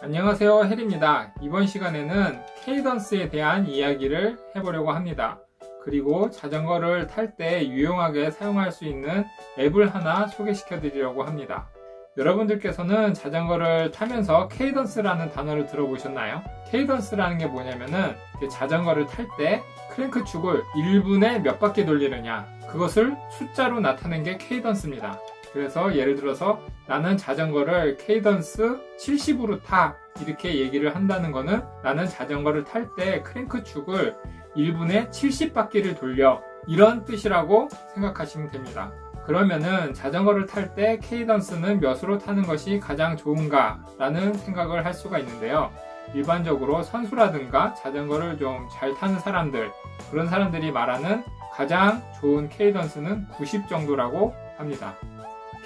안녕하세요, 헬입니다. 이번 시간에는 케이던스에 대한 이야기를 해보려고 합니다. 그리고 자전거를 탈 때 유용하게 사용할 수 있는 앱을 하나 소개시켜 드리려고 합니다. 여러분들께서는 자전거를 타면서 케이던스라는 단어를 들어보셨나요? 케이던스라는 게 뭐냐면은 자전거를 탈 때 크랭크 축을 1분에 몇 바퀴 돌리느냐, 그것을 숫자로 나타낸 게 케이던스입니다. 그래서 예를 들어서 나는 자전거를 케이던스 70으로 타, 이렇게 얘기를 한다는 거는 나는 자전거를 탈 때 크랭크 축을 1분에 70바퀴를 돌려, 이런 뜻이라고 생각하시면 됩니다. 그러면은 자전거를 탈 때 케이던스는 몇으로 타는 것이 가장 좋은가 라는 생각을 할 수가 있는데요. 일반적으로 선수라든가 자전거를 좀 잘 타는 사람들, 그런 사람들이 말하는 가장 좋은 케이던스는 90 정도라고 합니다.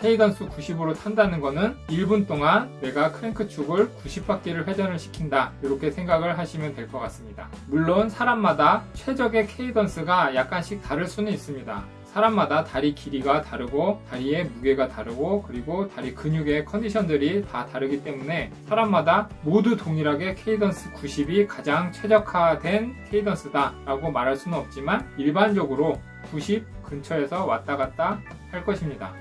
케이던스 90으로 탄다는 거는 1분 동안 내가 크랭크 축을 90바퀴를 회전을 시킨다, 이렇게 생각을 하시면 될 것 같습니다. 물론 사람마다 최적의 케이던스가 약간씩 다를 수는 있습니다. 사람마다 다리 길이가 다르고 다리의 무게가 다르고 그리고 다리 근육의 컨디션들이 다 다르기 때문에 사람마다 모두 동일하게 케이던스 90이 가장 최적화된 케이던스다 라고 말할 수는 없지만 일반적으로 90 근처에서 왔다 갔다 할 것입니다.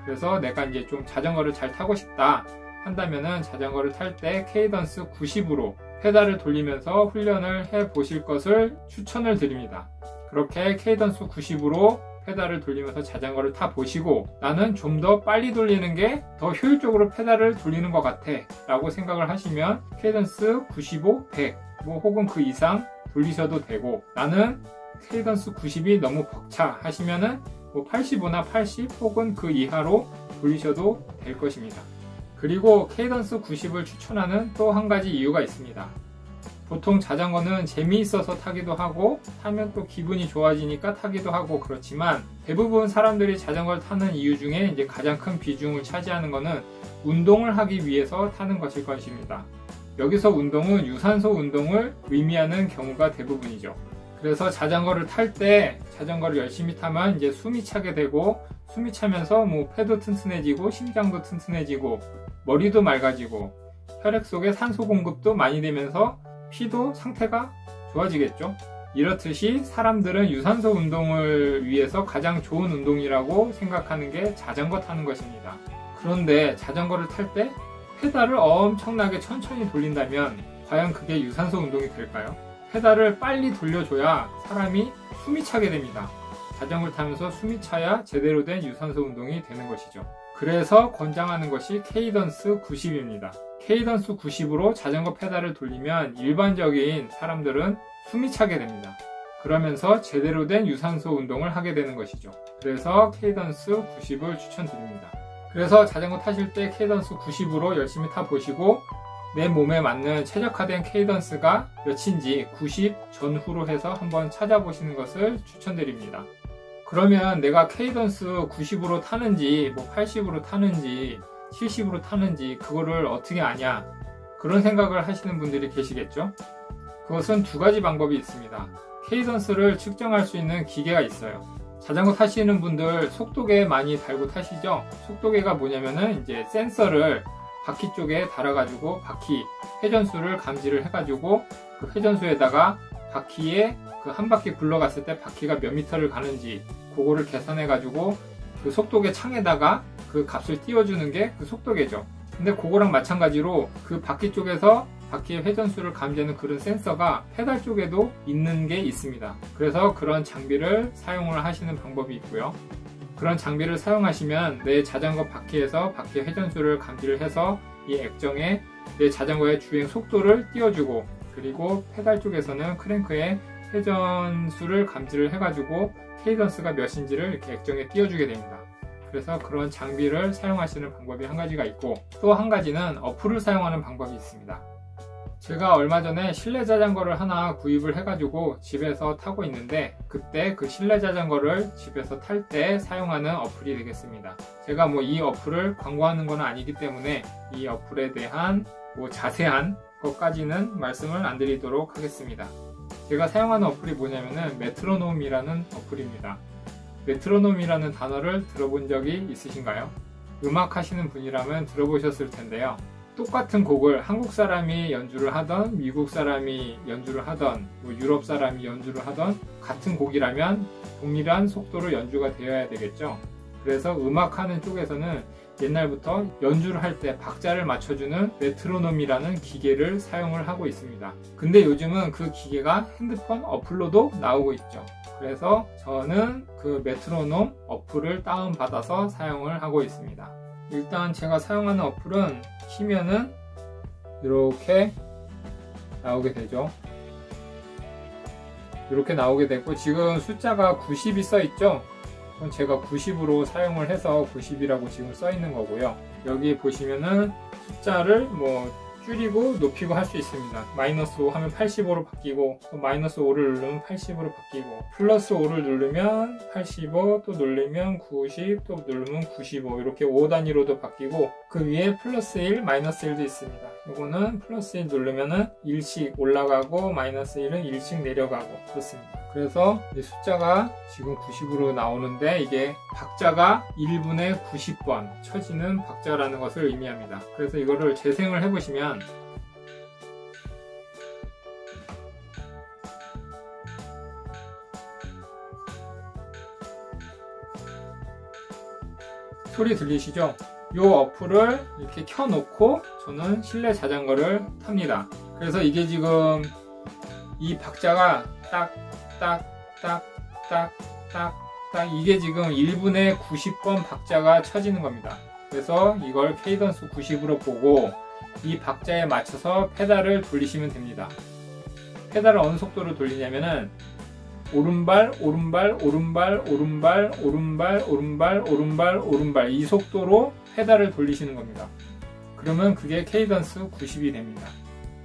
그래서 내가 이제 좀 자전거를 잘 타고 싶다 한다면은 자전거를 탈 때 케이던스 90으로 페달을 돌리면서 훈련을 해 보실 것을 추천을 드립니다. 그렇게 케이던스 90으로 페달을 돌리면서 자전거를 타 보시고 나는 좀 더 빨리 돌리는 게 더 효율적으로 페달을 돌리는 것 같아 라고 생각을 하시면 케이던스 95, 100 혹은 그 이상 돌리셔도 되고, 나는 케이던스 90이 너무 벅차 하시면은 85나 80 혹은 그 이하로 돌리셔도 될 것입니다. 그리고 케이던스 90을 추천하는 또 한 가지 이유가 있습니다. 보통 자전거는 재미있어서 타기도 하고 타면 또 기분이 좋아지니까 타기도 하고 그렇지만 대부분 사람들이 자전거를 타는 이유 중에 이제 가장 큰 비중을 차지하는 것은 운동을 하기 위해서 타는 것일 것입니다. 여기서 운동은 유산소 운동을 의미하는 경우가 대부분이죠. 그래서 자전거를 탈 때 자전거를 열심히 타면 이제 숨이 차게 되고, 숨이 차면서 폐도 튼튼해지고 심장도 튼튼해지고 머리도 맑아지고 혈액 속에 산소 공급도 많이 되면서 피도 상태가 좋아지겠죠. 이렇듯이 사람들은 유산소 운동을 위해서 가장 좋은 운동이라고 생각하는 게 자전거 타는 것입니다. 그런데 자전거를 탈 때 페달을 엄청나게 천천히 돌린다면 과연 그게 유산소 운동이 될까요? 페달을 빨리 돌려줘야 사람이 숨이 차게 됩니다. 자전거를 타면서 숨이 차야 제대로 된 유산소 운동이 되는 것이죠. 그래서 권장하는 것이 케이던스 90입니다. 케이던스 90으로 자전거 페달을 돌리면 일반적인 사람들은 숨이 차게 됩니다. 그러면서 제대로 된 유산소 운동을 하게 되는 것이죠. 그래서 케이던스 90을 추천드립니다. 그래서 자전거 타실 때 케이던스 90으로 열심히 타보시고 내 몸에 맞는 최적화된 케이던스가 몇인지 90 전후로 해서 한번 찾아보시는 것을 추천드립니다. 그러면 내가 케이던스 90으로 타는지 80으로 타는지 70으로 타는지 그거를 어떻게 아냐, 그런 생각을 하시는 분들이 계시겠죠. 그것은 두 가지 방법이 있습니다. 케이던스를 측정할 수 있는 기계가 있어요. 자전거 타시는 분들 속도계 많이 달고 타시죠. 속도계가 뭐냐면은 이제 센서를 바퀴 쪽에 달아가지고 바퀴 회전수를 감지를 해가지고 그 회전수에다가 바퀴에 그 한 바퀴 굴러갔을 때 바퀴가 몇 미터를 가는지 그거를 계산해가지고 그 속도계 창에다가 그 값을 띄워주는 게 그 속도계죠. 근데 그거랑 마찬가지로 그 바퀴 쪽에서 바퀴의 회전수를 감지하는 그런 센서가 페달 쪽에도 있는 게 있습니다. 그래서 그런 장비를 사용을 하시는 방법이 있고요. 그런 장비를 사용하시면 내 자전거 바퀴에서 바퀴 회전수를 감지를 해서 이 액정에 내 자전거의 주행 속도를 띄워주고, 그리고 페달 쪽에서는 크랭크의 회전수를 감지를 해가지고 케이던스가 몇인지를 이렇게 액정에 띄워주게 됩니다. 그래서 그런 장비를 사용하시는 방법이 한 가지가 있고, 또 한 가지는 어플을 사용하는 방법이 있습니다. 제가 얼마 전에 실내 자전거를 하나 구입을 해가지고 집에서 타고 있는데, 그때 그 실내 자전거를 집에서 탈 때 사용하는 어플이 되겠습니다. 제가 이 어플을 광고하는 건 아니기 때문에 이 어플에 대한 자세한 것까지는 말씀을 안 드리도록 하겠습니다. 제가 사용하는 어플이 뭐냐면은 메트로놈이라는 어플입니다. 메트로놈이라는 단어를 들어본 적이 있으신가요? 음악 하시는 분이라면 들어보셨을 텐데요. 똑같은 곡을 한국 사람이 연주를 하던 미국 사람이 연주를 하던 뭐 유럽 사람이 연주를 하던 같은 곡이라면 동일한 속도로 연주가 되어야 되겠죠. 그래서 음악하는 쪽에서는 옛날부터 연주를 할 때 박자를 맞춰주는 메트로놈이라는 기계를 사용을 하고 있습니다. 근데 요즘은 그 기계가 핸드폰 어플로도 나오고 있죠. 그래서 저는 그 메트로놈 어플을 다운받아서 사용을 하고 있습니다. 일단 제가 사용하는 어플은 키면은 이렇게 나오게 되죠. 이렇게 나오게 되고, 지금 숫자가 90이 써 있죠. 그건 제가 90으로 사용을 해서 90이라고 지금 써 있는 거고요. 여기 보시면은 숫자를 뭐 줄이고 높이고 할 수 있습니다. 마이너스 5 하면 85로 바뀌고, 또 마이너스 5를 누르면 80으로 바뀌고, 플러스 5를 누르면 85, 또 누르면 90, 또 누르면 95, 이렇게 5단위로도 바뀌고, 그 위에 플러스 1, 마이너스 1도 있습니다. 이거는 플러스 1 누르면은 1씩 올라가고, 마이너스 1은 1씩 내려가고, 그렇습니다. 그래서 이 숫자가 지금 90으로 나오는데, 이게 박자가 1분에 90번 쳐지는 박자라는 것을 의미합니다. 그래서 이거를 재생을 해보시면 소리 들리시죠? 이 어플을 이렇게 켜놓고 저는 실내 자전거를 탑니다. 그래서 이게 지금 이 박자가 딱 이게 지금 1분에 90번 박자가 쳐지는 겁니다. 그래서 이걸 케이던스 90으로 보고 이 박자에 맞춰서 페달을 돌리시면 됩니다. 페달을 어느 속도로 돌리냐면은 오른발 이 속도로 페달을 돌리시는 겁니다. 그러면 그게 케이던스 90이 됩니다.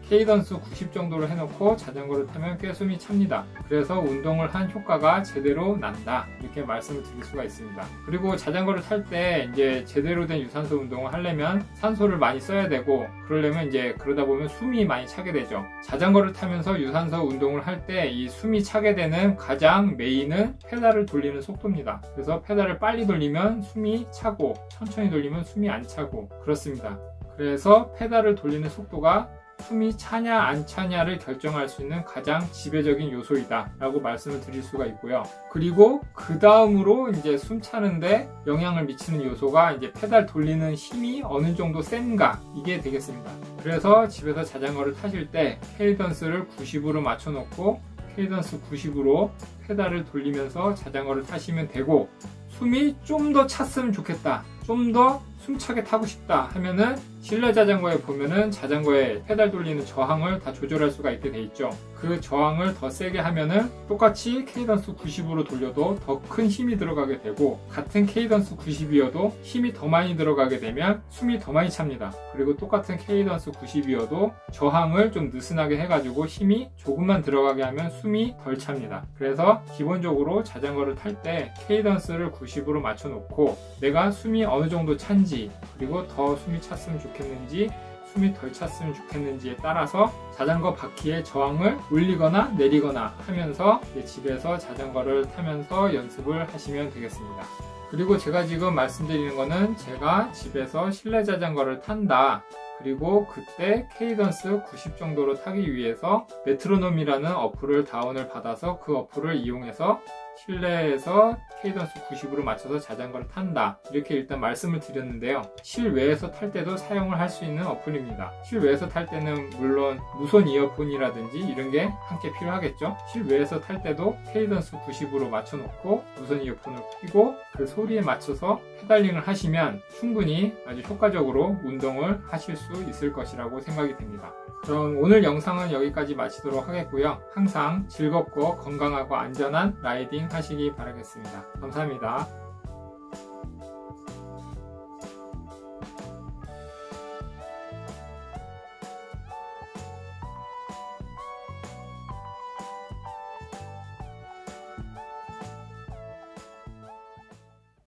케이던스 90 정도로 해놓고 자전거를 타면 꽤 숨이 찹니다. 그래서 운동을 한 효과가 제대로 난다, 이렇게 말씀을 드릴 수가 있습니다. 그리고 자전거를 탈 때 이제 제대로 된 유산소 운동을 하려면 산소를 많이 써야 되고, 그러려면 이제 그러다 보면 숨이 많이 차게 되죠. 자전거를 타면서 유산소 운동을 할 때 이 숨이 차게 되는 가장 메인은 페달을 돌리는 속도입니다. 그래서 페달을 빨리 돌리면 숨이 차고, 천천히 돌리면 숨이 안 차고, 그렇습니다. 그래서 페달을 돌리는 속도가 숨이 차냐 안 차냐를 결정할 수 있는 가장 지배적인 요소이다 라고 말씀을 드릴 수가 있고요. 그리고 그 다음으로 이제 숨 차는데 영향을 미치는 요소가 이제 페달 돌리는 힘이 어느 정도 센가, 이게 되겠습니다. 그래서 집에서 자전거를 타실 때 케이던스를 90으로 맞춰 놓고 케이던스 90으로 페달을 돌리면서 자전거를 타시면 되고, 숨이 좀 더 찼으면 좋겠다, 좀 더 숨차게 타고 싶다 하면은 실내 자전거에 보면은 자전거에 페달 돌리는 저항을 다 조절할 수가 있게 돼 있죠. 그 저항을 더 세게 하면은 똑같이 케이던스 90으로 돌려도 더 큰 힘이 들어가게 되고, 같은 케이던스 90이어도 힘이 더 많이 들어가게 되면 숨이 더 많이 찹니다. 그리고 똑같은 케이던스 90이어도 저항을 좀 느슨하게 해가지고 힘이 조금만 들어가게 하면 숨이 덜 찹니다. 그래서 기본적으로 자전거를 탈 때 케이던스를 90으로 맞춰 놓고 내가 숨이 어느 정도 찬지, 그리고 더 숨이 찼으면 좋겠는지 숨이 덜 찼으면 좋겠는지에 따라서 자전거 바퀴의 저항을 올리거나 내리거나 하면서 집에서 자전거를 타면서 연습을 하시면 되겠습니다. 그리고 제가 지금 말씀드리는 거는 제가 집에서 실내 자전거를 탄다, 그리고 그때 케이던스 90 정도로 타기 위해서 메트로놈이라는 어플을 다운을 받아서 그 어플을 이용해서 실내에서 케이던스 90으로 맞춰서 자전거를 탄다, 이렇게 일단 말씀을 드렸는데요. 실외에서 탈 때도 사용을 할 수 있는 어플입니다. 실외에서 탈 때는 물론 무선 이어폰이라든지 이런 게 함께 필요하겠죠. 실외에서 탈 때도 케이던스 90으로 맞춰 놓고 무선 이어폰을 끼고 그 소리에 맞춰서 페달링을 하시면 충분히 아주 효과적으로 운동을 하실 수 있을 것이라고 생각이 됩니다. 그럼 오늘 영상은 여기까지 마치도록 하겠고요. 항상 즐겁고 건강하고 안전한 라이딩 하시기 바라겠습니다. 감사합니다.